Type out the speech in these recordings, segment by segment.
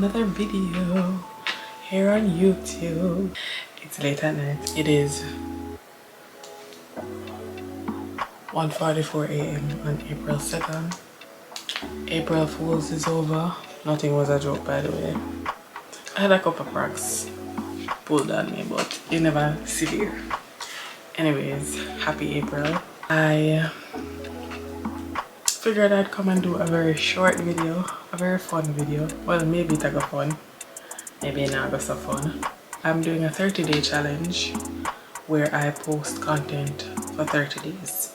another video here on YouTube. It's late at night. It is 1:44 a.m. on April 2nd. April Fools is over. Nothing was a joke, by the way. I had a couple pranks pulled on me, but you never see here. Anyways, happy April. I figured I'd come and do a very short video, a very fun video. Well, maybe it's a fun, maybe not go so fun. I'm doing a 30-day challenge where I post content for 30 days.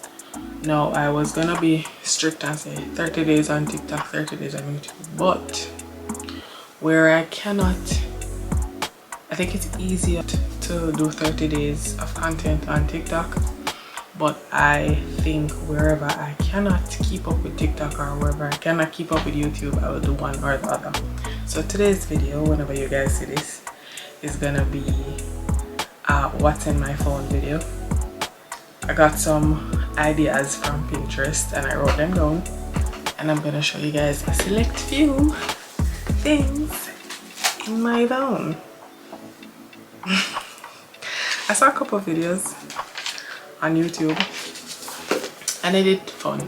Now, I was gonna be strict and say 30 days on TikTok, 30 days on YouTube, but where I cannot, I think it's easier to do 30 days of content on TikTok, but I think wherever I cannot keep up with TikTok or wherever I cannot keep up with YouTube, I will do one or the other. So today's video, whenever you guys see this, is gonna be a what's in my phone video. I got some ideas from Pinterest and I wrote them down, and I'm gonna show you guys a select few things in my phone. I saw a couple of videos on YouTube and they did funny,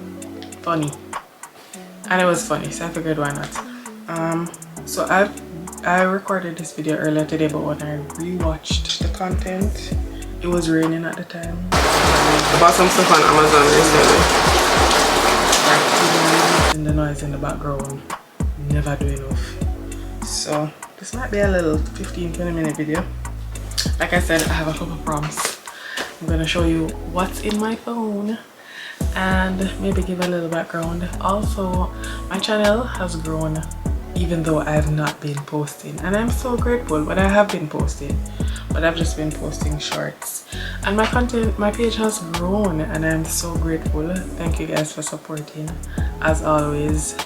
and it was funny, so I figured why not. So I recorded this video earlier today, but when I rewatched the content, it was raining at the time. I bought some stuff on Amazon recently. And the noise in the background never do enough. So this might be a little 15-20 minute video. Like I said, I have a couple prompts. I'm gonna show you what's in my phone and maybe give a little background. Also, my channel has grown even though I have not been posting, and I'm so grateful. But I have been posting, but I've just been posting shorts, and my content, my page has grown, and I'm so grateful. Thank you guys for supporting. As always,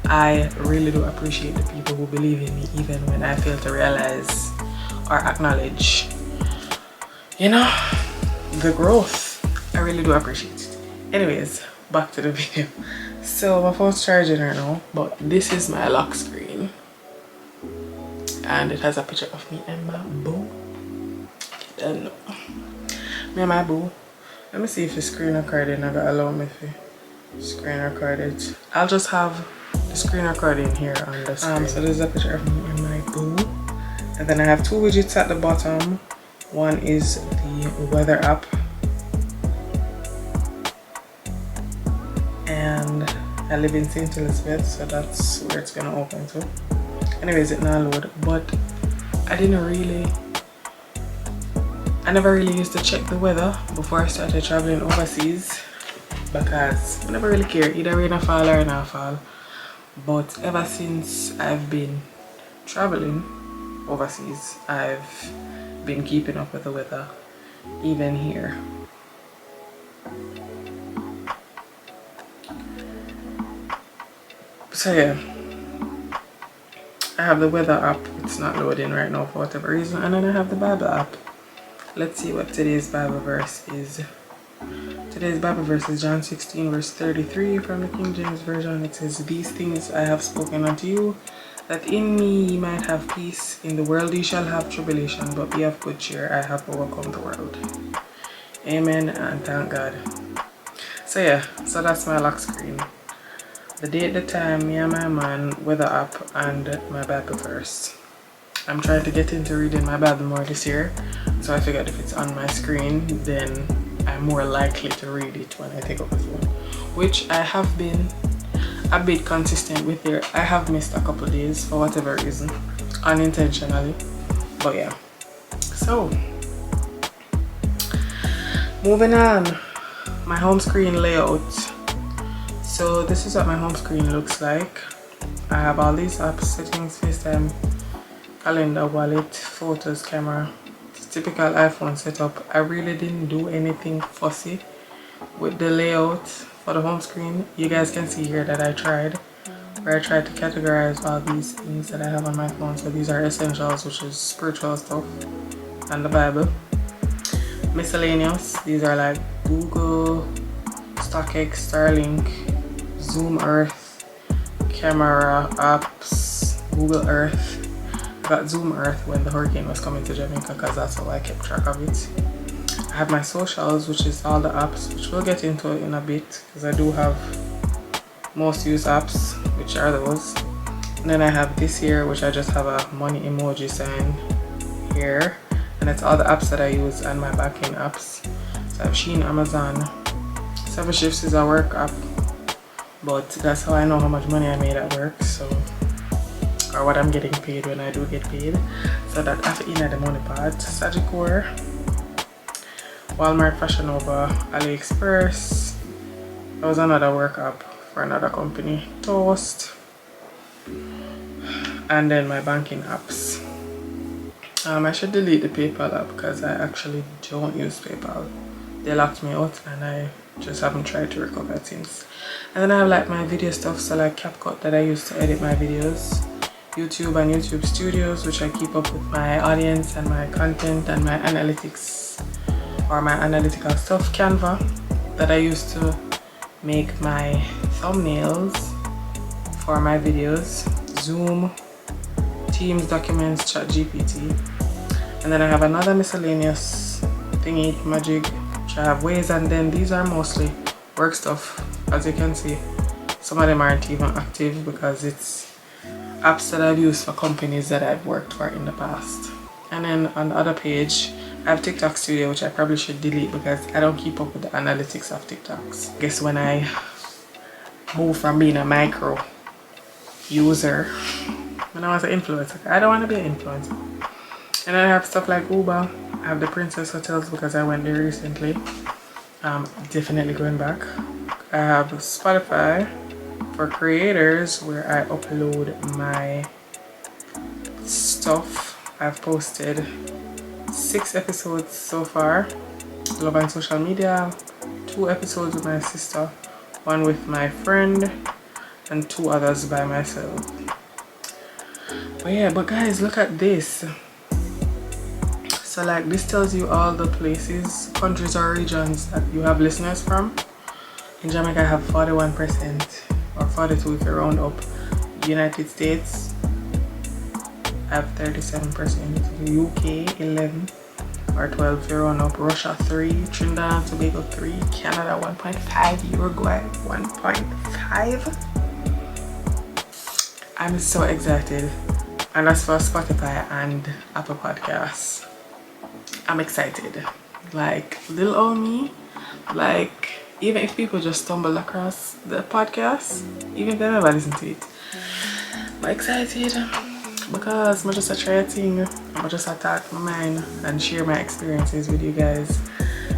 I really do appreciate the people who believe in me even when I fail to realize or acknowledge, you know, the growth. I really do appreciate it. Anyways, back to the video. So my phone's charging right now, but this is my lock screen and it has a picture of me and my boo. Me and my boo. Let me see if the screen recording I got allow me to screen record it. I'll just have the screen recording here on the screen. So there's a picture of me and my boo, and then I have two widgets at the bottom. One is the weather app, and I live in St. Elizabeth, so that's where it's gonna open to. Anyways, it now load, but I never really used to check the weather before I started traveling overseas, because I never really care, either rain or fall or not fall. But ever since I've been traveling overseas, I've been keeping up with the weather, even here. So yeah, I have the weather app. It's not loading right now for whatever reason, and then I have the Bible app. Let's see what today's Bible verse is. Today's Bible verse is John 16 verse 33 from the King James Version. It says, "These things I have spoken unto you, that in me ye might have peace. In the world ye shall have tribulation, but be of good cheer, I have overcome the world." Amen and thank God. So yeah, so that's my lock screen. The date, the time, me and my man, weather app, and my Bible verse. I'm trying to get into reading my Bible more this year, so I figured if it's on my screen, then I'm more likely to read it when I take up the phone, which I have been a bit consistent with there. I have missed a couple days for whatever reason, unintentionally, but yeah. So moving on, my home screen layout. So this is what my home screen looks like. I have all these apps: settings, FaceTime, calendar, wallet, photos, camera. It's typical iPhone setup. I really didn't do anything fussy with the layout for the home screen. You guys can see here that I tried to categorize all these things that I have on my phone. So these are essentials, which is spiritual stuff, and the Bible. Miscellaneous, these are like Google, StockX, Starlink, Zoom Earth, camera apps, Google Earth. I got Zoom Earth when the hurricane was coming to Jamaica because that's how I kept track of it. I have my socials, which is all the apps, which we'll get into in a bit because I do have most used apps, which are those. And then I have this here, which I just have a money emoji sign here, and it's all the apps that I use and my banking apps. So I have Shein, Amazon. 7 Shifts is a work app, but that's how I know how much money I made at work, so, or what I'm getting paid when I do get paid. So that I have in at the money part. Sagicor, Walmart, Fashion Nova, AliExpress. That was another work app for another company. Toast. And then my banking apps. I should delete the PayPal app because I actually don't use PayPal. They locked me out and I just haven't tried to recover it since. And then I have like my video stuff, so like CapCut that I use to edit my videos, YouTube and YouTube Studios, which I keep up with my audience and my content and my analytics or my analytical stuff. Canva that I use to make my thumbnails for my videos. Zoom, Teams, Documents, ChatGPT. And then I have another miscellaneous thingy, Magic, which I have Ways, and then these are mostly work stuff. As you can see, some of them aren't even active because it's apps that I've used for companies that I've worked for in the past. And then on the other page, I have TikTok Studio, which I probably should delete because I don't keep up with the analytics of TikToks. I guess when I move from being a micro user, when I was an influencer, I don't want to be an influencer. And then I have stuff like Uber. I have the Princess Hotels because I went there recently. Definitely going back. I have Spotify for creators where I upload my stuff. I've posted 6 episodes so far. Love and Social Media, 2 episodes with my sister, 1 with my friend, and 2 others by myself. But yeah, but guys, look at this. So like this tells you all the places, countries or regions that you have listeners from. In Jamaica I have 41%, or 42 if you round up. United States I have 37%, UK 11 or 12 if you round up. Russia 3, Trinidad and Tobago 3, Canada 1.5, Uruguay 1.5. I'm so excited. And that's for Spotify and Apple Podcasts. I'm excited. Like little old me, like even if people just stumble across the podcast, even if they never listen to it, I'm excited because I'm just try a thing. I'm just talk my mind and share my experiences with you guys,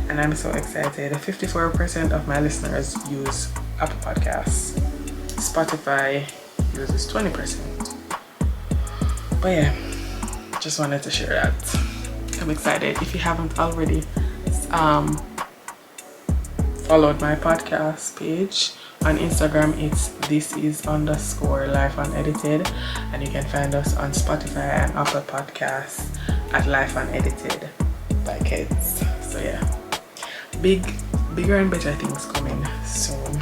and I'm so excited. 54% of my listeners use Apple Podcasts. Spotify uses 20%. But yeah, just wanted to share that. I'm excited. If you haven't already followed my podcast page on Instagram, it's thisis_life unedited, and you can find us on Spotify and Apple Podcasts at Life Unedited by Kids. So yeah, bigger and better things coming soon.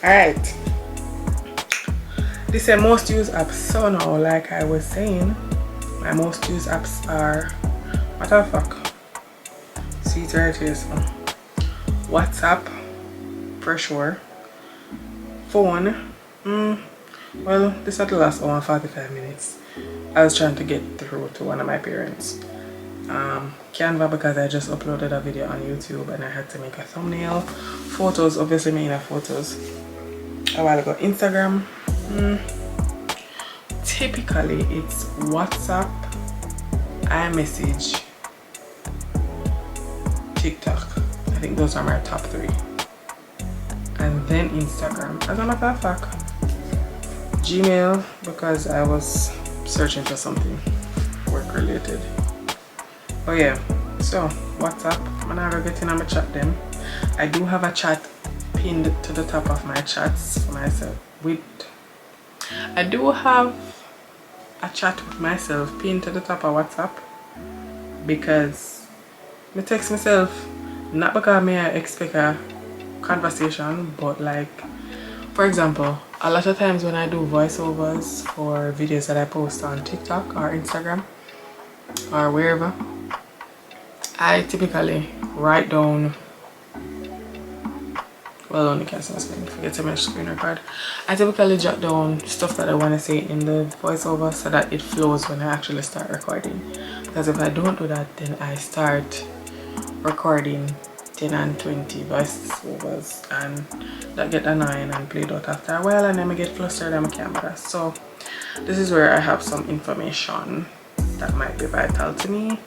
Alright, this is most used apps. So now, like I was saying, my most used apps are, what the fuck, see it right here. So WhatsApp for sure. Phone, well, this had the last 45 minutes. I was trying to get through to one of my parents. Canva because I just uploaded a video on YouTube and I had to make a thumbnail. Photos, obviously making a photos a while ago. Instagram, typically it's WhatsApp, iMessage, TikTok. I think those are my top 3. And then Instagram. As a matter of fact, Gmail because I was searching for something work related. Oh yeah, so WhatsApp, I'm gonna get in on my chat then. I do have a chat pinned to the top of my chats for myself. I do have a chat with myself pinned to the top of WhatsApp because I text myself, not because I expect a conversation, but like, for example, a lot of times when I do voiceovers for videos that I post on TikTok or Instagram or wherever, I typically write down, well, only can forget to make screen record. I typically jot down stuff that I want to say in the voiceover so that it flows when I actually start recording. Because if I don't do that, then I start recording 10 and 20 voiceovers and that get annoying and played out after a while, and then I get flustered on my camera. So this is where I have some information that might be vital to me.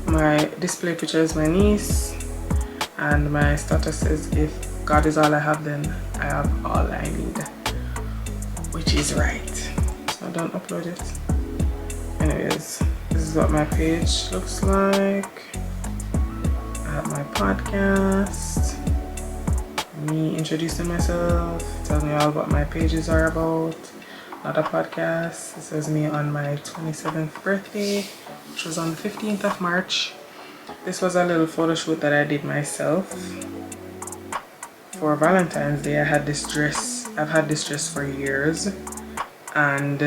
My display picture is my niece, and my status says, if God is all I have, then I have all I need, which is right. So don't upload it. Anyways, this is what my page looks like. I have my podcast, me introducing myself, telling you all what my pages are about. Another podcast. This is me on my 27th birthday, which was on the 15th of March. This was a little photo shoot that I did myself for Valentine's Day. I had this dress. I've had this dress for years, and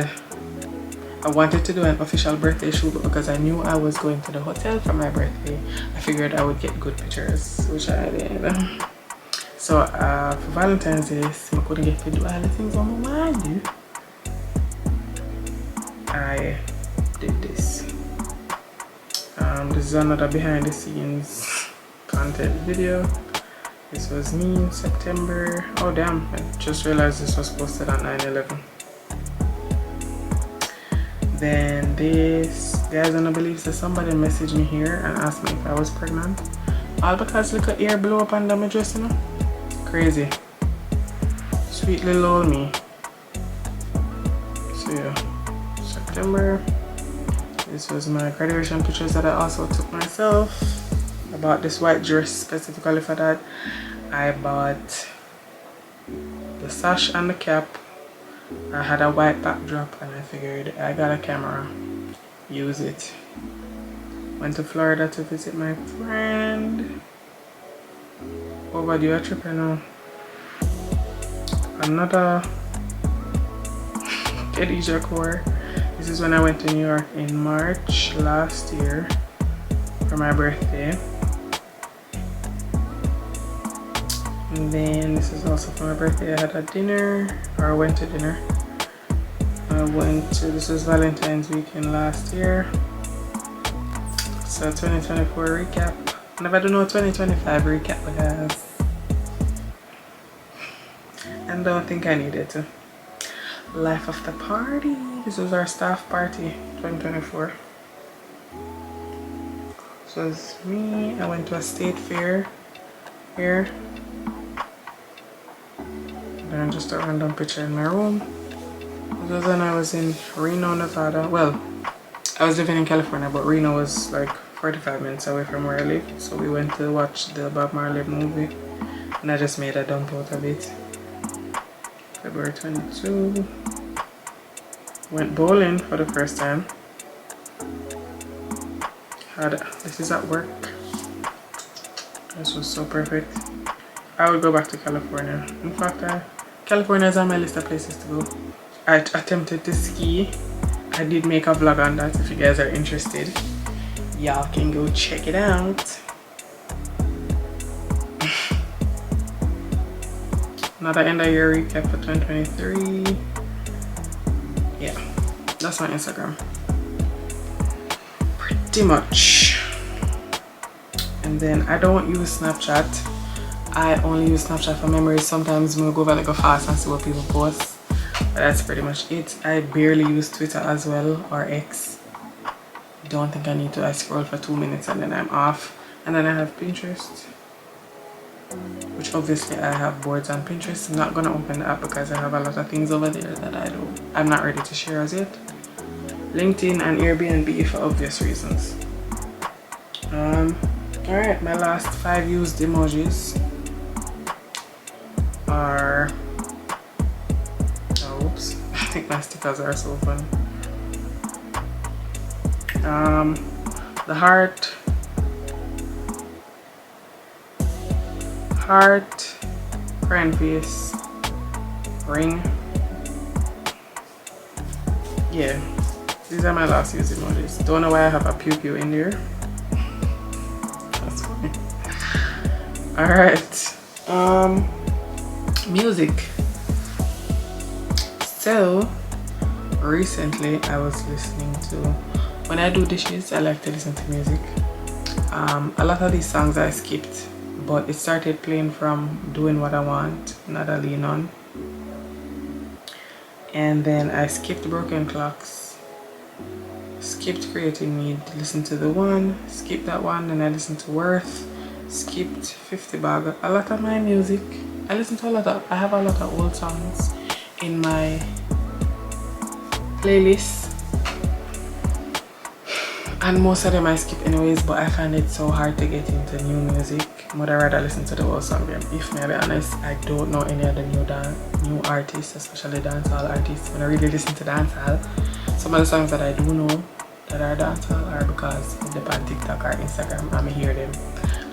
I wanted to do an official birthday shoot, but because I knew I was going to the hotel for my birthday, I figured I would get good pictures, which I did. So for Valentine's Day, I couldn't get to do all the things on my mind. I did this. This is another behind the scenes content video. This was me in September. Oh damn, I just realized this was posted on 9/11. Then this, guys, I don't believe that somebody messaged me here and asked me if I was pregnant. All because little ear blew up under my dress, you know? Crazy. Sweet little old me. So yeah, September. This was my graduation pictures that I also took myself. I bought this white dress specifically for that. I bought the sash and the cap. I had a white backdrop and I figured I got a camera, use it. Went to Florida to visit my friend. Overdue a trip, you know. Another Khadija core. This is when I went to New York in March last year for my birthday. And then this is also for my birthday. I had a dinner, or went to dinner. This was Valentine's weekend last year. So 2024 recap. Never do no 2025 recap, guys. And don't think I needed to. Life of the party. This was our staff party 2024. This was me. I went to a state fair here. And just a random picture in my room. This was when I was in Reno, Nevada. Well, I was living in California, but Reno was like 45 minutes away from where I live. So we went to watch the Bob Marley movie, and I just made a dump out of it. February 22. Went bowling for the first time. This is at work. This was so perfect. I would go back to California. In fact, California is on my list of places to go. I attempted to ski. I did make a vlog on that. If you guys are interested, y'all can go check it out. Another end of year recap for 2023. Yeah, that's my Instagram. Pretty much. And then I don't use Snapchat. I only use Snapchat for memories. Sometimes we'll go over like a fast and see what people post. But that's pretty much it. I barely use Twitter as well, or X. Don't think I need to. I scroll for 2 minutes and then I'm off. And then I have Pinterest, which obviously I have boards on Pinterest. I'm not gonna open the app because I have a lot of things over there that I'm not ready to share as yet. LinkedIn and Airbnb for obvious reasons. Alright, my last 5 used emojis are, oh, oops, I think my stickers are so fun. The heart, Heart, Crying Face, Ring. Yeah, these are my last used emojis. Don't know why I have a pew pew in there. That's funny. Alright. Music. So recently I was listening to, when I do dishes I like to listen to music. A lot of these songs I skipped, but it started playing from Doing What I Want, Nada Lean On, and then I skipped Broken Clocks, skipped Creating Need, listened to the one, skipped that one, then I listened to Worth, skipped 50 Bag. A lot of my music I listen to, I have a lot of old songs in my playlist, and most of them I skip anyways, but I find it so hard to get into new music. But I rather listen to the old song them. If me, I'll be honest, I don't know any of the new artists, especially dancehall artists. When I really listen to dancehall, some of the songs that I do know that are dancehall are because they're on TikTok or Instagram and I hear them.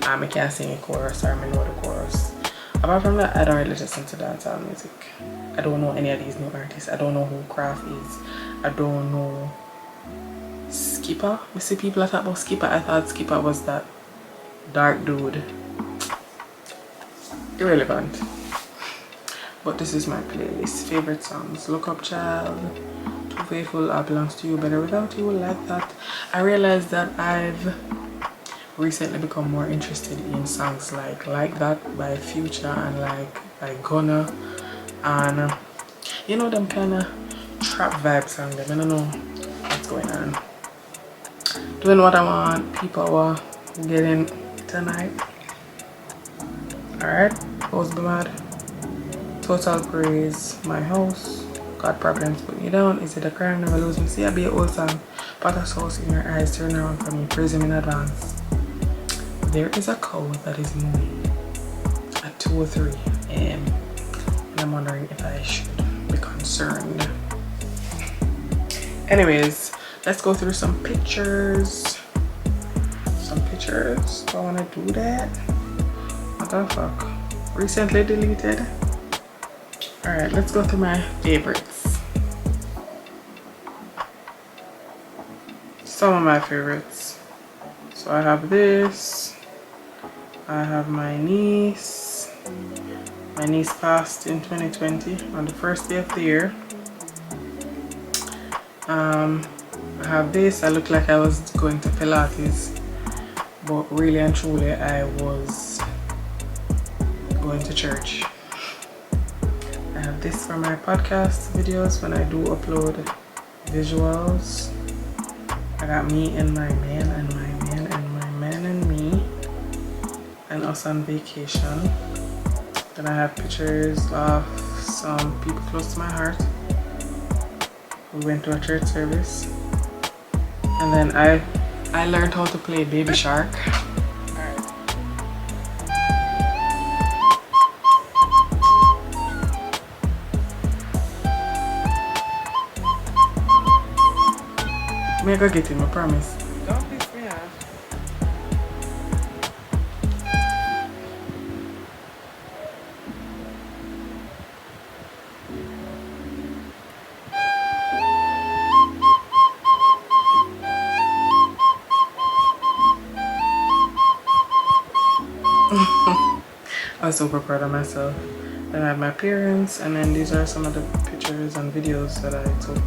I can't sing a chorus or I know the chorus. Apart from that, I don't really listen to dancehall music. I don't know any of these new artists. I don't know who Craft is. I don't know Skipper. I see people talk about Skipper. I thought Skipper was that dark dude. Irrelevant. But this is my playlist. Favorite songs: Look Up Child, Too Faithful, I Belongs to You, Better Without You, Like That. I realized that I've recently become more interested in songs like That by Future and by Gunna, and you know them kind of trap vibe songs. I don't know what's going on. Doing What I Want, People Are Getting Tonight. Alright, Post Be Mad, Total Praise, My House, Got Problems Put Me Down, Is It a Crime Never Lose Me. See, I be an old song. Potter's House in Your Eyes, Turn Around For Me, Praise Him in Advance. There is a cow that is moving at 2:03 a.m. and I'm wondering if I should be concerned. Anyways, let's go through some pictures. Do I want to do that? What the fuck? Recently deleted. Alright, let's go through my favorites. Some of my favorites. So I have this. I have my niece. My niece passed in 2020 on the first day of the year. I have this. I look like I was going to Pilates, but really and truly I was going to church. I have this for my podcast videos when I do upload visuals. I got me and my man and my man and my man and me and us on vacation. Then I have pictures of some people close to my heart. We went to a church service, and then I learned how to play Baby Shark. Me go get him, I promise. Don't piss me off. I was super proud of myself. Then I have my parents, and then these are some of the pictures and videos that I took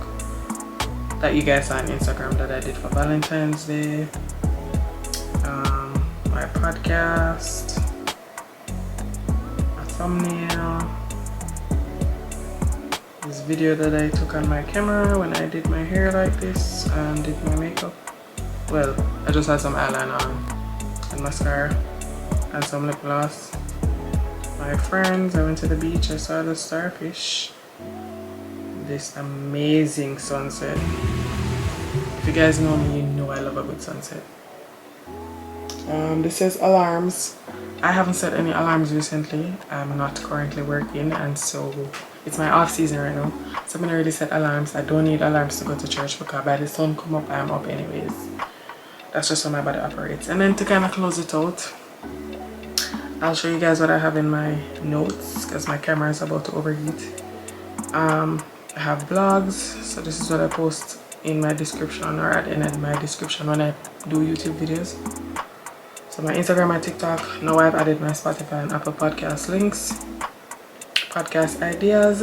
that you guys saw on Instagram that I did for Valentine's Day. My podcast, a thumbnail, this video that I took on my camera when I did my hair like this and did my makeup. Well, I just had some eyeliner on and mascara and some lip gloss. My friends, I went to the beach, I saw the starfish. This amazing sunset. If you guys know me, you know I love a good sunset. This says alarms. I haven't set any alarms recently. I'm not currently working, and so it's my off season right now. So I'm gonna really set alarms. I don't need alarms to go to church because by the sun come up, I'm up anyways. That's just how my body operates. And then to kind of close it out, I'll show you guys what I have in my notes because my camera is about to overheat. I have vlogs, so this is what I post in my description or at the end of my description when I do YouTube videos. So my Instagram and TikTok. Now I've added my Spotify and Apple Podcast links, podcast ideas,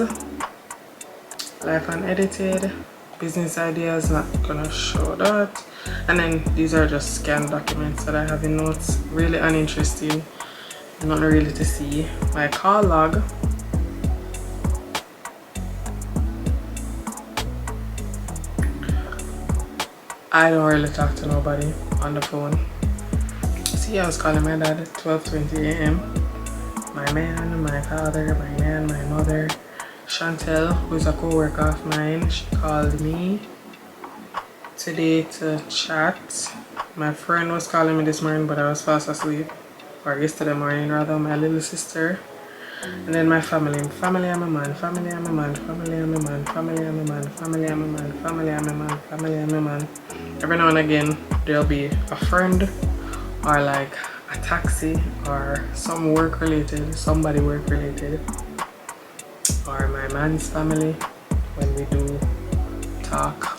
life unedited, business ideas, not gonna show that. And then these are just scanned documents that I have in notes, really uninteresting, nothing really to see. My call log, I don't really talk to nobody on the phone. See, I was calling my dad at 12:20 a.m. My man, my father, my man, my mother. Chantel, who's a co-worker of mine, she called me today to chat. My friend was calling me this morning, but I was fast asleep. Or yesterday morning rather, my little sister. And then my family. Family, I'm a man. Family, I'm a man. Family, I'm a man. Family, I'm a man. Family, I'm a man. Family, I'm a man. Family, I'm a man. Every now and again, there'll be a friend or like a taxi or some work related, somebody work related, or my man's family when we do talk.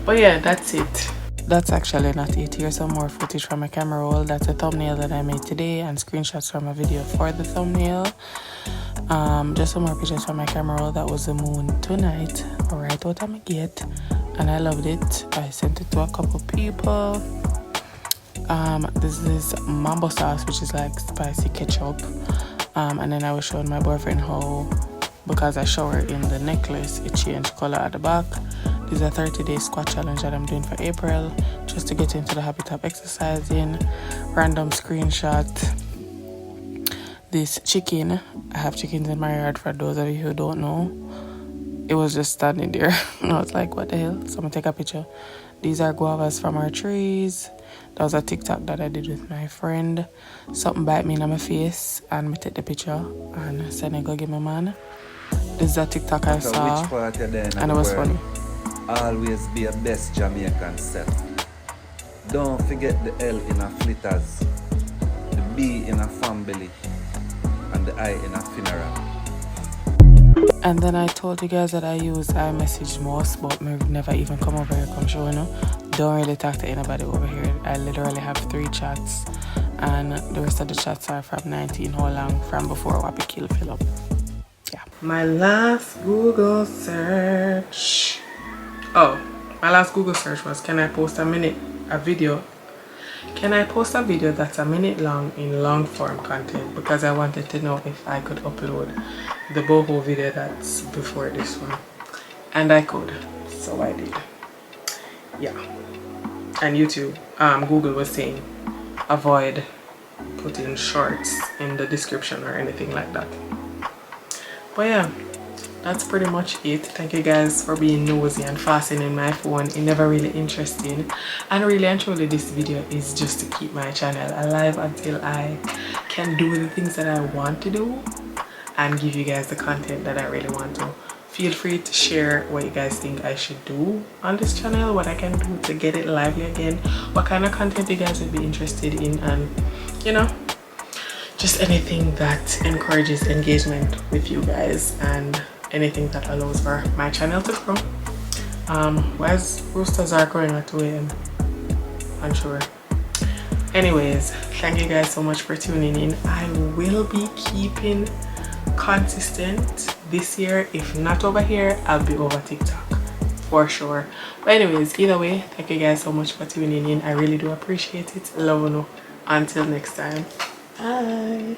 But yeah, that's it. That's actually not it. Here's some more footage from my camera roll. That's a thumbnail that I made today and screenshots from a video for the thumbnail. Just some more pictures from my camera roll. That was the moon tonight, right out of my gate, and I loved it. I sent it to a couple people. This is mambo sauce, which is like spicy ketchup. And then I was showing my boyfriend how, because I showered in the necklace, it changed color at the back. This is a 30-day squat challenge that I'm doing for April, just to get into the habit of exercising. Random screenshot. This chicken, I have chickens in my yard for those of you who don't know. It was just standing there. And I was like, what the hell? So I'm gonna take a picture. These are guavas from our trees. That was a TikTok that I did with my friend. Something bite me in my face and I take the picture and send it go give my man. This is a TikTok I saw which part and it was funny. Always be a best Jamaican self. Don't forget the L in a flitters, the B in a family, and the I in a funeral. And then I told you guys that I use iMessage most, but me never even come over here come show, you know. Don't really talk to anybody over here. I literally have 3 chats, and the rest of the chats are from 19 how long from before Wappy Kill fill up. Yeah. My last Google search. My last Google search was, can I post Can I post a video that's a minute long in long form content? Because I wanted to know if I could upload the boho video that's before this one. And I could, so I did. Yeah. And YouTube, Google was saying avoid putting shorts in the description or anything like that. But yeah, that's pretty much it. Thank you guys for being nosy and fastening my phone. It never really interesting. And really and truly this video is just to keep my channel alive until I can do the things that I want to do and give you guys the content that I really want to. Feel free to share what you guys think I should do on this channel, what I can do to get it lively again, what kind of content you guys would be interested in, and you know, just anything that encourages engagement with you guys and anything that allows for my channel to grow. Why roosters are growing at 2 a.m? Unsure. Anyways, thank you guys so much for tuning in. I will be keeping consistent this year. If not over here, I'll be over TikTok for sure. But anyways, either way, thank you guys so much for tuning in. I really do appreciate it. Love you. Until next time. Bye.